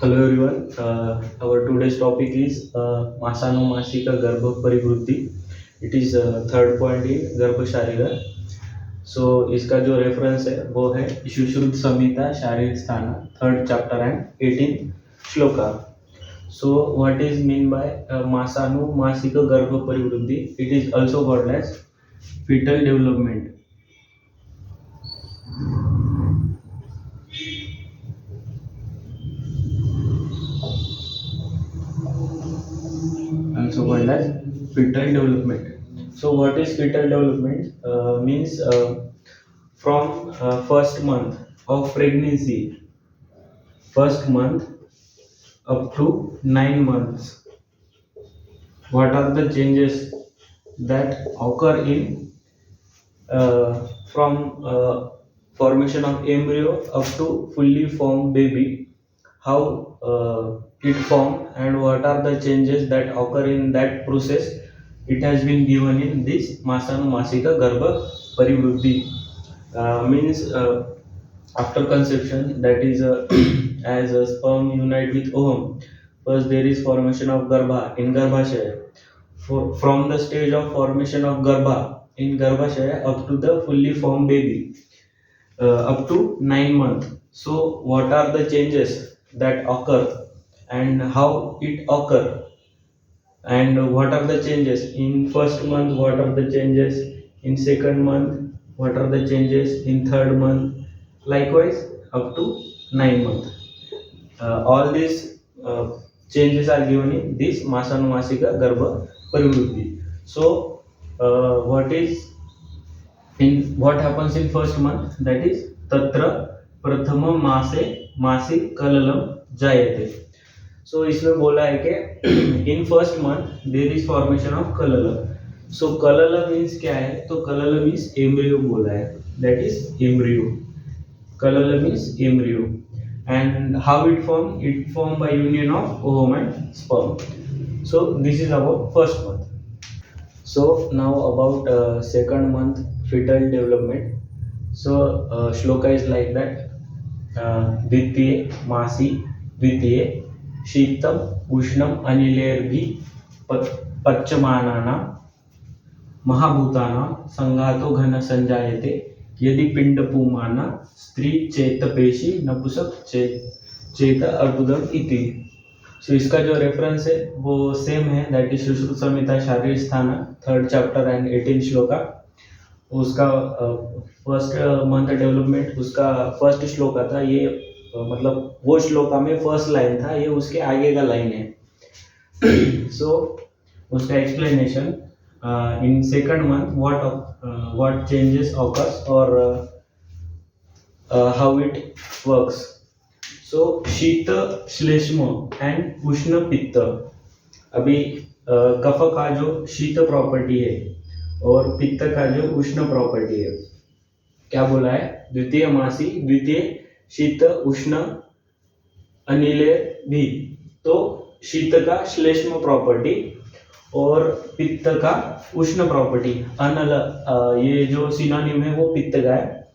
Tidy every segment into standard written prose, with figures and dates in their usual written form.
Hello everyone. Our today's topic is मासानुमासिक गर्भ परिवृद्धि. It is third point in गर्भ शारीर. So इसका जो रेफरेंस है वो है सुश्रुत संहिता शारीर स्थान third chapter and 18 shloka. So what is mean by मासानुमासिक गर्भ परिवृद्धि? It is also called as fetal development. Also called as fetal development. So what is fetal development? Means from first month of pregnancy, first month up to 9 months. What are the changes that occur in from formation of embryo up to fully formed baby? How it formed and what are the changes that occur in that process? It has been given in this Masanumashika Garbha Parivruddhi. Means after conception, that is as a sperm unite with ovum, first there is formation of garbha in garbhashaya. From the stage of formation of garbha in garbhashaya up to the fully formed baby, up to 9 months. So what are the changes that occur and how it occur, and what are the changes in first month, what are the changes in second month, what are the changes in third month, likewise up to 9 months. All these changes are given in this Masanumasika Garbha Parivruddhi. So what happens in first month, that is Tatra Prathama Mase Masi Kalalam Jayate. So इसमें बोला है कि in first month there is formation of कलल. So कलल means क्या है? तो कलल मीन्स एम्ब्रियो बोला है, दैट इज एम्ब्रियो. कलल means embryo. And how it formed? It formed by union of ovum and sperm. So this is about first month. So now about second month fetal development. So shloka is like that. द्वितीय मासी द्वितीय शीतम उष्णम अनिलेर्भि पच्यमानानां महाभूतानां संघातो घन संजायते यदि पिंड पुमाना स्त्री चेतपेशी नपुसक चेत अर्बुदम इति. सो इसका जो रेफरेंस है वो सेम है, दैट इज सुश्रुत संहिता शारीर स्थान थर्ड चैप्टर एंड 18 श्लोका. उसका फर्स्ट मंथ डेवलपमेंट, उसका फर्स्ट श्लोका था ये. मतलब वो श्लोका में फर्स्ट लाइन था, ये उसके आगे का लाइन है. सो उसका explanation in second month what changes occurs or how it works. So शीत श्लेष्म and उष्ण पित्त. अभी कफ का जो शीत प्रॉपर्टी है और पित्त का जो उष्ण प्रॉपर्टी है, क्या बोला है? द्वितीय मासी द्वितीय शीत उष्ण अनिले भी. तो शीत का श्लेष्म प्रॉपर्टी और पित्त का उष्ण प्रॉपर्टी. अनल ये जो सिनोनिम है वो पित्त का है.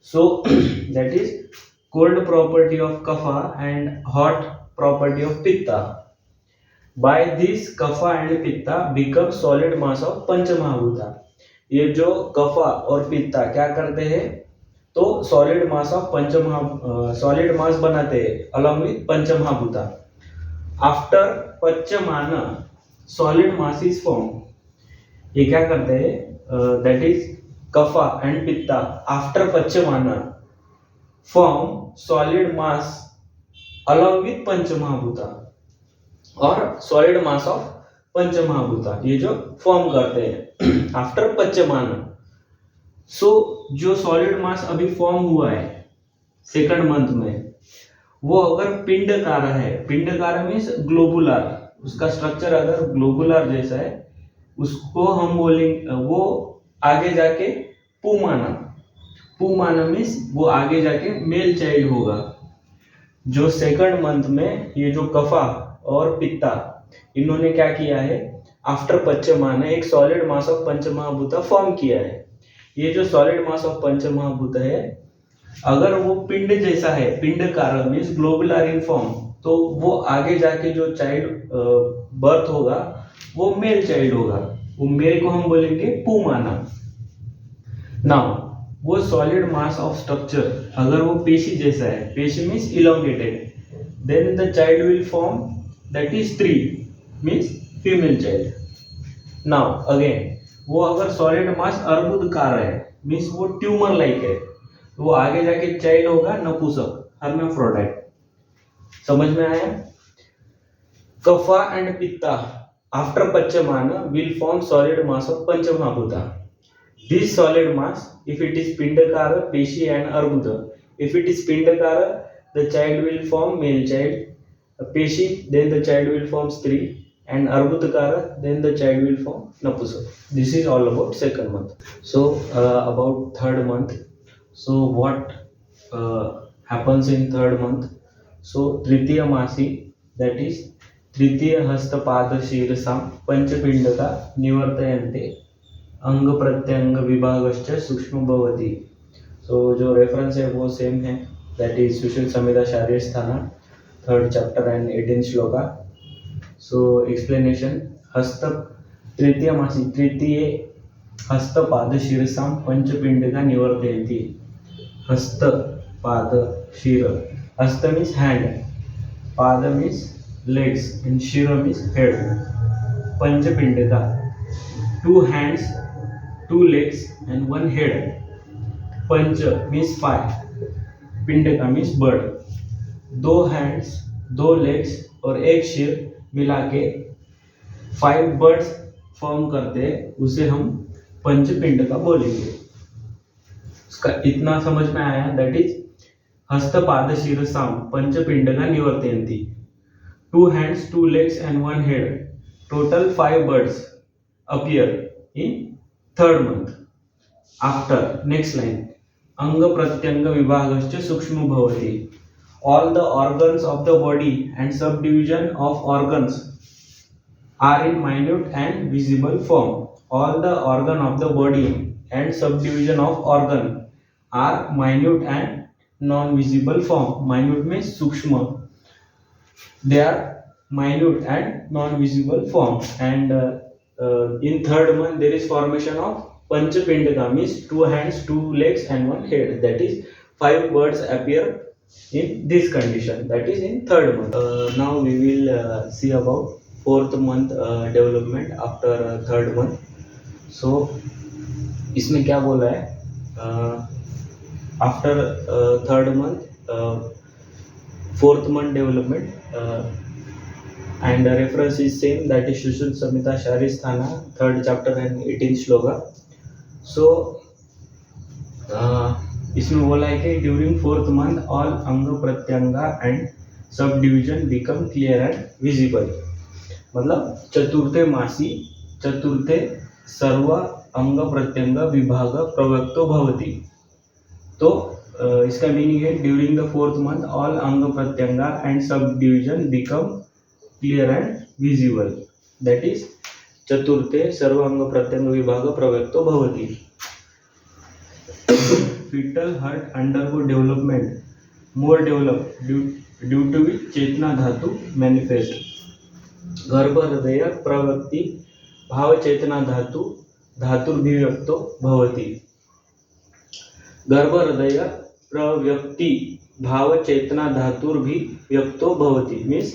So that is cold property of kapha and hot property of pitta. By this kapha and pitta become solid mass of panchamahabhuta. ये जो कफा और पित्ता क्या करते हैं? तो solid mass of solid mass बनाते हैं along with panchamahabhuta. After pachyamana solid mass is form. ये क्या करते हैं? That is kapha and pitta after pachyamana form solid mass along with panchamahabhuta और सॉलिड मास ऑफ पंचमहाभूता, ये जो फॉर्म करते हैं आफ्टर पच्यमान. सो जो सॉलिड मास अभी फॉर्म हुआ है सेकंड मंथ में, वो अगर पिंडकार है, पिंडकार मीन्स ग्लोबुलर, उसका स्ट्रक्चर अगर ग्लोबुलर जैसा है, उसको हम बोलेंगे वो आगे जाके पुमाना. पुमाना मीन्स वो आगे जाके मेल चाइल्ड होगा. जो सेकंड मंथ में ये जो कफा और पित्ता इन्होंने क्या किया है? आफ्टर पच्यमान एक सॉलिड मास ऑफ पंचमहाभूता फॉर्म किया है. ये जो सॉलिड मास ऑफ पंचमहाभूत है, अगर वो पिंड जैसा है, पिंडकार मीन्स ग्लोबुलर इन फॉर्म, तो वो आगे जाके जो चाइल्ड बर्थ होगा वो मेल चाइल्ड होगा, वो मेल को हम बोलेंगे पुमाना। नाउ वो सॉलिड मास ऑफ स्ट्रक्चर अगर वो पेशी जैसा है, peshi means elongated, then the child will form that is stri means female child. Now again वो अगर सॉलिड मास अर्बुदकार है मीन्स वो ट्यूमर लाइक है, तो वो आगे जाके चाइल्ड होगा नपुंसक, hermaphrodite। समझ में आया? Kapha and pitta after panchamana will form solid mass of panchamahabhuta. This solid mass if it is pindakara peshi and arbuda, if it is pindakara the child will form male child, peshi then the child will form stree, and arbudakara then the child will form napusak. This is all about second month. So about third month, so what happens in third month? So tritiya masi, that is तृतीय हस्तपाद शीर्षां पंचपिंडका निवर्तयन्ते अंग प्रत्यंग विभागश्च सूक्ष्म भवति। सो जो reference है वो same है, that is Sushruta संहिता शारीर स्थान 3rd chapter and 18 shloka. So explanation, हस्त तृतीय मासी, तृतीय हस्तपाद शीर्षां पंचपिंडका निवर्तयन्ति। हस्त पाद शीर, हस्त मीन्स हैंड, पाद means legs and shira means head। पंचपिंडका 2 hands, 2 legs and 1 head। पंच means 5, पिंडका means bird, 2 hands, 2 legs और 1 सिर मिला के 5 birds फॉर्म करते हैं, उसे हम पंचपिंडका बोलेंगे। इसका इतना समझ में आया, that is हस्तपाद शीर्षां पंचपिंडका निवर्तयन्ति। 2 hands, 2 legs and 1 head. Total 5 birds appear in third month. After, next line, Anga Pratyanga Vibhagascha Sukshma Bhavati. All the organs of the body and subdivision of organs are in minute and visible form. All the organ of the body and subdivision of organ are minute and non-visible form. Minute means Sukshma. They are minute and non-visible form, and in third month there is formation of panchapindaka, means 2 hands, 2 legs and 1 head, that is 5 birds appear in this condition, that is in third month। Now we will see about fourth month development after third month। so इसमें क्या बोला है, after third month fourth month development, and the reference is same, that is Sushruta Samhita Sharirasthana 3rd chapter and 18 shloka. so इसमें बोला है कि during fourth month all anga pratyanga and subdivision become clear and visible. मतलब चतुर्थे मासी चतुर्थे सर्व अंग प्रत्यंग विभाग प्रवक्तो भवति। तो इसका मीनिंग है during the fourth month all anga pratyanga and subdivision become clear and visible, that is चतुर्थे सर्व अंग प्रत्यंग विभाग प्रवक्तो भवति। fetal heart undergo development more developed due to which चेतना धातु manifest। गर्भ हृदय प्रवृत्ति भाव चेतना धातु धातुर्भिव्यक्तो भवति। गर्भ हृदय प्रव्यक्ति भाव चेतना धातुर्भिव्यक्तो भवति means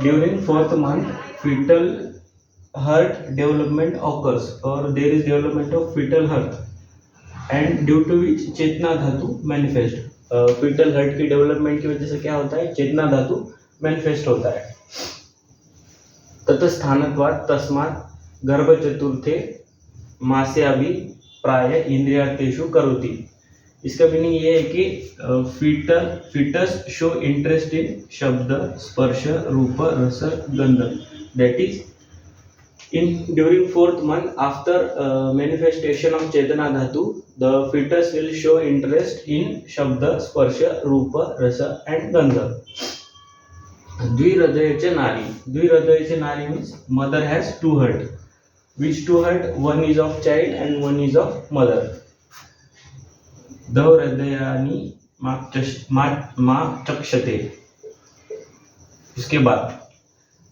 during fourth month fetal heart development occurs or there is development of fetal heart and due to which चेतना धातु मैनिफेस्ट। fetal heart की डेवलपमेंट की वजह से क्या होता है, चेतना धातु मैनिफेस्ट होता है। ततस्थानत्वात् तस्मात् गर्भ चतुर्थे मास्याभि प्राय इंद्रियार्थेषु करोति। इसका मीनिंग ये है कि फीटस शो इंटरेस्ट इन शब्द स्पर्श रूप रस गंध, that is in during fourth month after manifestation of chetana dhatu the fetus will show interest in shabda sparsha rupa rasa and gandha। द्विहृदयचे नारी, द्विहृदयचे नारी means mother has 2 heart, which 2 heart, one is of child and one is of mother। द्वौ हृदयानि मा चक्षते। उसके बाद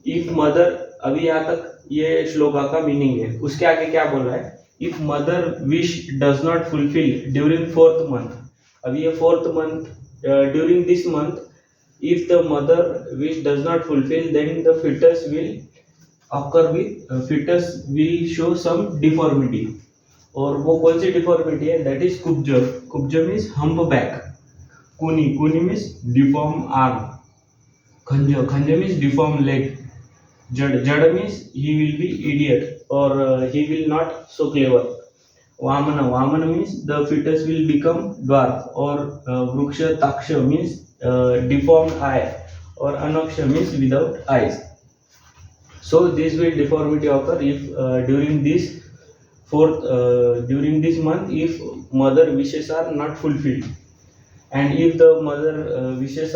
if mother, अभी यहाँ तक ये श्लोका का मीनिंग है। उसके आगे क्या बोल रहा है, if mother wish does not fulfil during 4th month, अभी ये 4th month, during this month if the mother wish does not fulfill, then the fetus will occur with fetus will show some deformity, और वो कौन सी deformity है, that is kubja. Kubja means hump back, kuni, kuni means deform arm, khanja, khanja means deform leg, jada, jada means he will be idiot और he will not so clever, vamana, vamana means the fetus will become dwarf, और वृक्ष, taksha means deformed eye, or anaksha means without eyes. So this will deformity occur if during this during this month, if mother wishes are not fulfilled, and if the mother wishes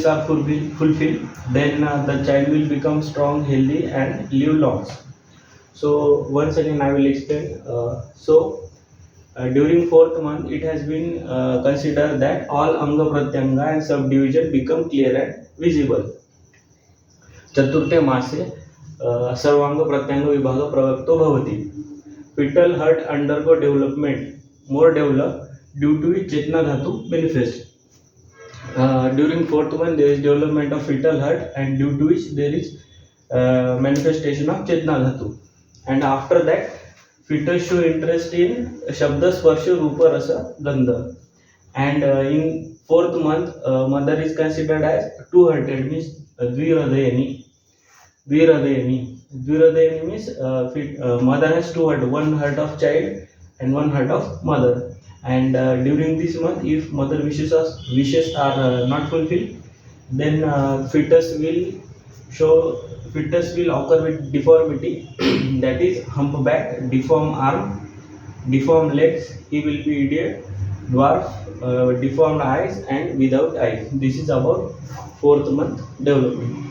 are fulfilled, then the child will become strong, healthy, and live long. So once again I will explain. During 4th month, it has been considered that all anga pratyanga and subdivision become clear and visible. चतुर्थे मासे सर्वांग प्रत्यंग विभाग प्रवक्तो भवति. Fetal heart undergo development, more develop, due to which चेतना धातु manifest. During 4th month, there is development of fetal heart, and due to which there is manifestation of chetna dhatu. And after that, fetus show interest in shabda, sparsha, rupa, rasa, gandha. And in 4th month, mother is considered as two-hearted, means dvihradayani. Dvihradayani means mother has two heart, one heart of child and one heart of mother. And during this month, if mother wishes are not fulfilled, then fetus will occur with deformity, that is humpback, deformed arm, deformed legs, he will be idiot, dwarf, deformed eyes, and without eyes. This is about 4th month development.